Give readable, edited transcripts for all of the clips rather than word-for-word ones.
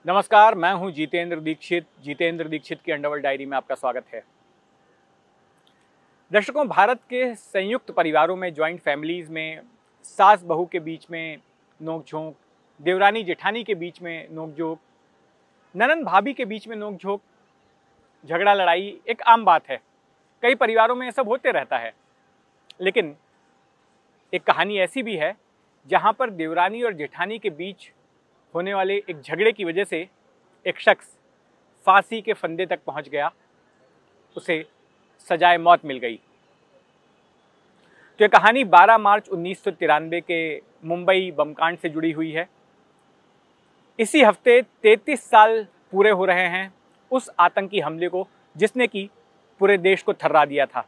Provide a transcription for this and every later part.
नमस्कार, मैं हूं जितेंद्र दीक्षित। जितेंद्र दीक्षित की अंडरवर्ल्ड डायरी में आपका स्वागत है। दर्शकों, भारत के संयुक्त परिवारों में, जॉइंट फैमिलीज में सास बहू के बीच में नोकझोंक, देवरानी जेठानी के बीच में नोकझोंक, ननंद भाभी के बीच में नोकझोंक, झगड़ा लड़ाई एक आम बात है। कई परिवारों में ये सब होते रहता है। लेकिन एक कहानी ऐसी भी है जहां पर देवरानी और जेठानी के बीच होने वाले एक झगड़े की वजह से एक शख्स फांसी के फंदे तक पहुंच गया, उसे सजाए मौत मिल गई। तो ये कहानी 12 मार्च 1993 के मुंबई बमकांड से जुड़ी हुई है। इसी हफ्ते 33 साल पूरे हो रहे हैं उस आतंकी हमले को जिसने कि पूरे देश को थर्रा दिया था।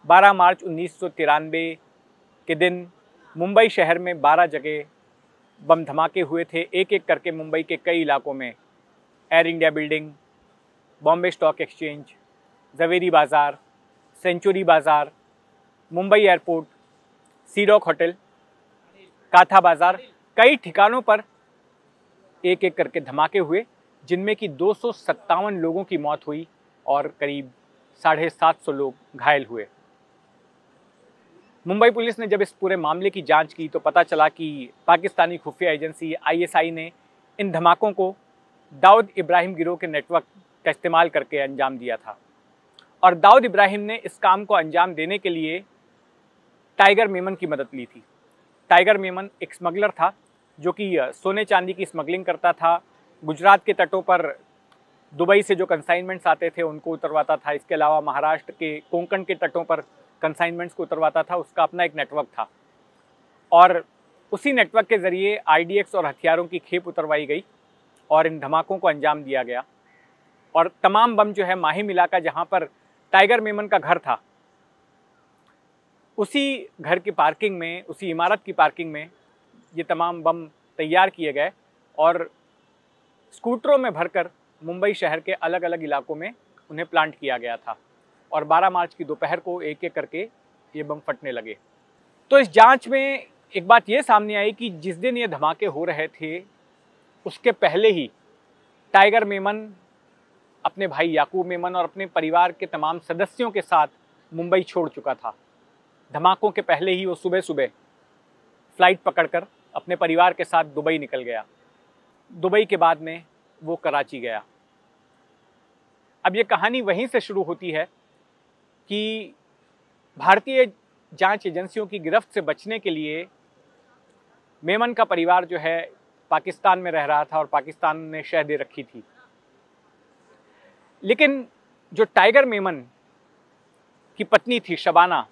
12 मार्च 1993 के दिन मुंबई शहर में 12 जगह बम धमाके हुए थे। एक एक करके मुंबई के कई इलाकों में air India building, Bombay stock exchange, Zaveri Bazaar, century Bazaar, Mumbai airport, sea rock hotel, Katha Bazaar, कई ठिकानों पर एक एक करके धमाके हुए, जिनमें कि 257 लोगों की मौत हुई और करीब 750 लोग घायल हुए। मुंबई पुलिस ने जब इस पूरे मामले की जांच की तो पता चला कि पाकिस्तानी खुफिया एजेंसी आईएसआई ने इन धमाकों को दाऊद इब्राहिम गिरोह के नेटवर्क का इस्तेमाल करके अंजाम दिया था। और दाऊद इब्राहिम ने इस काम को अंजाम देने के लिए टाइगर मेमन की मदद ली थी। टाइगर मेमन एक स्मगलर था जो कि सोने चांदी की स्मगलिंग करता था। गुजरात के तटों पर दुबई से जो कंसाइनमेंट्स आते थे उनको उतरवाता था। इसके अलावा महाराष्ट्र के कोंकण के तटों पर कंसाइनमेंट्स को उतरवाता था। उसका अपना एक नेटवर्क था और उसी नेटवर्क के ज़रिए आईडीएक्स और हथियारों की खेप उतरवाई गई और इन धमाकों को अंजाम दिया गया। और तमाम बम जो है माहिम इलाका जहां पर टाइगर मेमन का घर था, उसी घर की पार्किंग में, उसी इमारत की पार्किंग में ये तमाम बम तैयार किए गए और स्कूटरों में भरकर मुंबई शहर के अलग अलग इलाकों में उन्हें प्लांट किया गया था। और 12 मार्च की दोपहर को एक एक करके ये बम फटने लगे। तो इस जांच में एक बात ये सामने आई कि जिस दिन ये धमाके हो रहे थे उसके पहले ही टाइगर मेमन अपने भाई याकूब मेमन और अपने परिवार के तमाम सदस्यों के साथ मुंबई छोड़ चुका था। धमाकों के पहले ही वो सुबह सुबह फ्लाइट पकड़कर अपने परिवार के साथ दुबई निकल गया। दुबई के बाद में वो कराची गया। अब ये कहानी वहीं से शुरू होती है कि भारतीय जांच एजेंसियों की गिरफ्त से बचने के लिए मेमन का परिवार जो है पाकिस्तान में रह रहा था और पाकिस्तान ने शह दे रखी थी। लेकिन जो टाइगर मेमन की पत्नी थी शबाना,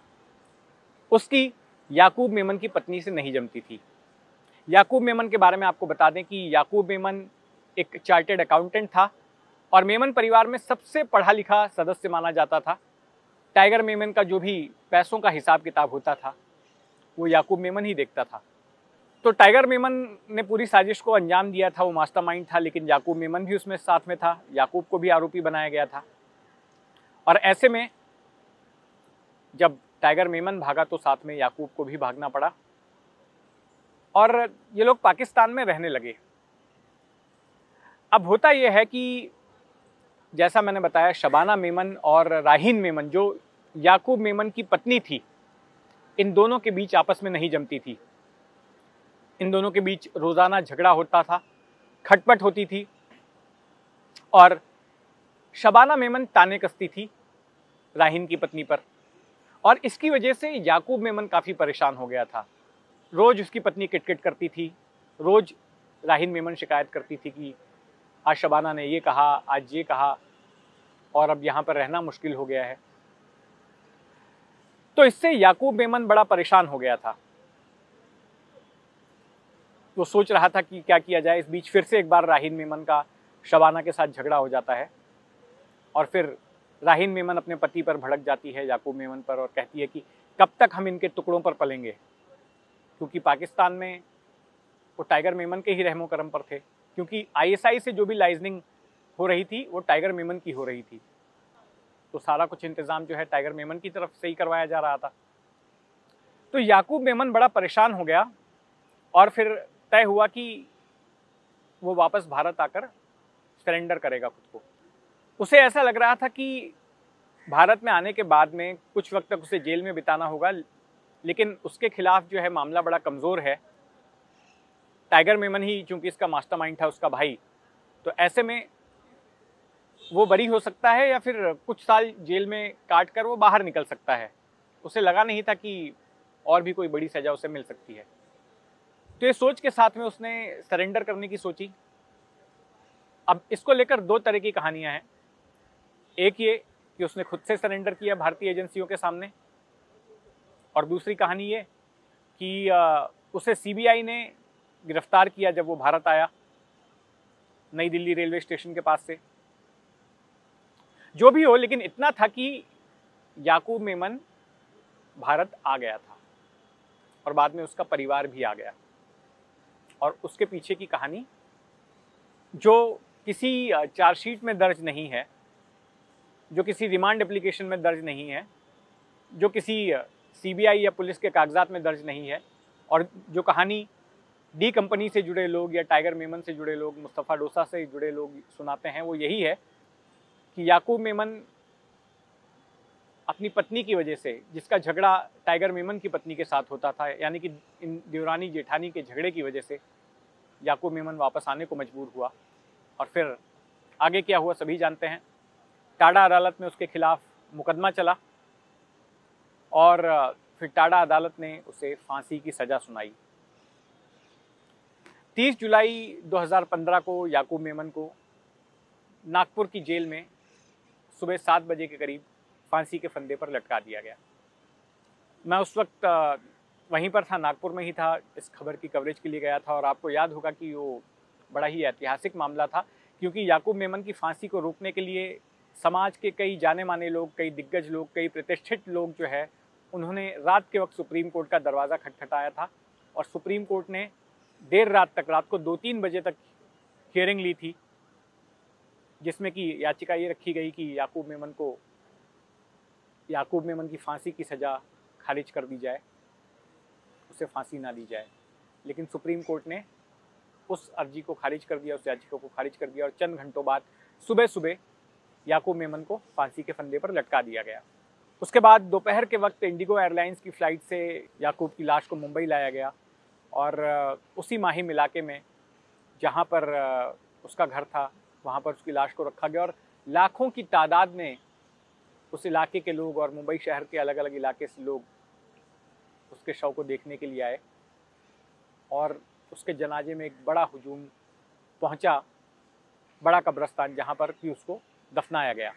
उसकी याकूब मेमन की पत्नी से नहीं जमती थी। याकूब मेमन के बारे में आपको बता दें कि याकूब मेमन एक चार्टर्ड अकाउंटेंट था और मेमन परिवार में सबसे पढ़ा लिखा सदस्य माना जाता था। टाइगर मेमन का जो भी पैसों का हिसाब किताब होता था वो याकूब मेमन ही देखता था। तो टाइगर मेमन ने पूरी साजिश को अंजाम दिया था, वो मास्टरमाइंड था, लेकिन याकूब मेमन भी उसमें साथ में था। याकूब को भी आरोपी बनाया गया था। और ऐसे में जब टाइगर मेमन भागा तो साथ में याकूब को भी भागना पड़ा और ये लोग पाकिस्तान में रहने लगे। अब होता यह है कि जैसा मैंने बताया, शबाना मेमन और राहीन मेमन जो याकूब मेमन की पत्नी थी, इन दोनों के बीच आपस में नहीं जमती थी। इन दोनों के बीच रोज़ाना झगड़ा होता था, खटपट होती थी और शबाना मेमन ताने कसती थी राहीन की पत्नी पर। और इसकी वजह से याकूब मेमन काफ़ी परेशान हो गया था। रोज़ उसकी पत्नी किटकिट करती थी, रोज़ राहीन मेमन शिकायत करती थी कि आज शबाना ने ये कहा, आज ये कहा और अब यहाँ पर रहना मुश्किल हो गया है। तो इससे याकूब मेमन बड़ा परेशान हो गया था। वो सोच रहा था कि क्या किया जाए। इस बीच फिर से एक बार राहीन मेमन का शबाना के साथ झगड़ा हो जाता है और फिर राहीन मेमन अपने पति पर भड़क जाती है, याकूब मेमन पर, और कहती है कि कब तक हम इनके टुकड़ों पर पलेंगे। क्योंकि पाकिस्तान में वो टाइगर मेमन के ही रहमो करम पर थे, क्योंकि आईएसआई से जो भी लाइजनिंग हो रही थी वो टाइगर मेमन की हो रही थी। तो सारा कुछ इंतज़ाम जो है टाइगर मेमन की तरफ से ही करवाया जा रहा था। तो याकूब मेमन बड़ा परेशान हो गया और फिर तय हुआ कि वो वापस भारत आकर सरेंडर करेगा खुद को। उसे ऐसा लग रहा था कि भारत में आने के बाद में कुछ वक्त तक उसे जेल में बिताना होगा, लेकिन उसके खिलाफ जो है मामला बड़ा कमज़ोर है। टाइगर मेमन ही चूंकि इसका मास्टरमाइंड था, उसका भाई, तो ऐसे में वो बरी हो सकता है या फिर कुछ साल जेल में काट कर वो बाहर निकल सकता है। उसे लगा नहीं था कि और भी कोई बड़ी सज़ा उसे मिल सकती है। तो ये सोच के साथ में उसने सरेंडर करने की सोची। अब इसको लेकर दो तरह की कहानियां हैं। एक ये कि उसने खुद से सरेंडर किया भारतीय एजेंसियों के सामने, और दूसरी कहानी ये कि उसे सीबीआई ने गिरफ्तार किया जब वो भारत आया, नई दिल्ली रेलवे स्टेशन के पास से। जो भी हो, लेकिन इतना था कि याकूब मेमन भारत आ गया था और बाद में उसका परिवार भी आ गया। और उसके पीछे की कहानी जो किसी चार्जशीट में दर्ज नहीं है, जो किसी रिमांड एप्लीकेशन में दर्ज नहीं है, जो किसी सीबीआई या पुलिस के कागजात में दर्ज नहीं है, और जो कहानी डी कंपनी से जुड़े लोग या टाइगर मेमन से जुड़े लोग, मुस्तफ़ा डोसा से जुड़े लोग सुनाते हैं, वो यही है कि याकूब मेमन अपनी पत्नी की वजह से, जिसका झगड़ा टाइगर मेमन की पत्नी के साथ होता था, यानी कि इन देवरानी जेठानी के झगड़े की वजह से याकूब मेमन वापस आने को मजबूर हुआ। और फिर आगे क्या हुआ सभी जानते हैं। टाडा अदालत में उसके खिलाफ मुकदमा चला और फिर टाडा अदालत ने उसे फांसी की सज़ा सुनाई। 30 जुलाई 2015 को याकूब मेमन को नागपुर की जेल में सुबह 7 बजे के करीब फांसी के फंदे पर लटका दिया गया। मैं उस वक्त वहीं पर था, नागपुर में ही था, इस खबर की कवरेज के लिए गया था। और आपको याद होगा कि वो बड़ा ही ऐतिहासिक मामला था, क्योंकि याकूब मेमन की फांसी को रोकने के लिए समाज के कई जाने माने लोग, कई दिग्गज लोग, कई प्रतिष्ठित लोग जो है, उन्होंने रात के वक्त सुप्रीम कोर्ट का दरवाज़ा खटखटाया था। और सुप्रीम कोर्ट ने देर रात तक, रात को 2-3 बजे तक हियरिंग ली थी, जिसमें कि याचिका ये रखी गई कि याकूब मेमन की फांसी की सज़ा खारिज कर दी जाए, उसे फांसी ना दी जाए। लेकिन सुप्रीम कोर्ट ने उस अर्जी को खारिज कर दिया, उस याचिका को खारिज कर दिया, और चंद घंटों बाद सुबह सुबह याकूब मेमन को फांसी के फंदे पर लटका दिया गया। उसके बाद दोपहर के वक्त इंडिगो एयरलाइंस की फ़्लाइट से याकूब की लाश को मुंबई लाया गया, और उसी माहिम इलाके में जहाँ पर उसका घर था, वहाँ पर उसकी लाश को रखा गया। और लाखों की तादाद में उस इलाके के लोग और मुंबई शहर के अलग अलग इलाके से लोग उसके शव को देखने के लिए आए, और उसके जनाजे में एक बड़ा हुजूम पहुंचा, बड़ा कब्रिस्तान जहां पर कि उसको दफनाया गया।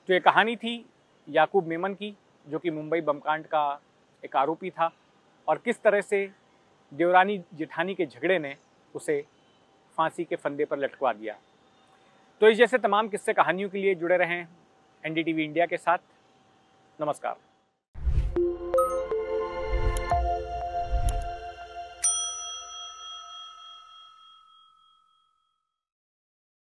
तो ये कहानी थी याकूब मेमन की, जो कि मुंबई बमकांड का एक आरोपी था, और किस तरह से देवरानी जेठानी के झगड़े ने उसे फांसी के फंदे पर लटकवा दिया। तो इस जैसे तमाम किस्से कहानियों के लिए जुड़े रहें एनडीटीवी इंडिया के साथ। नमस्कार।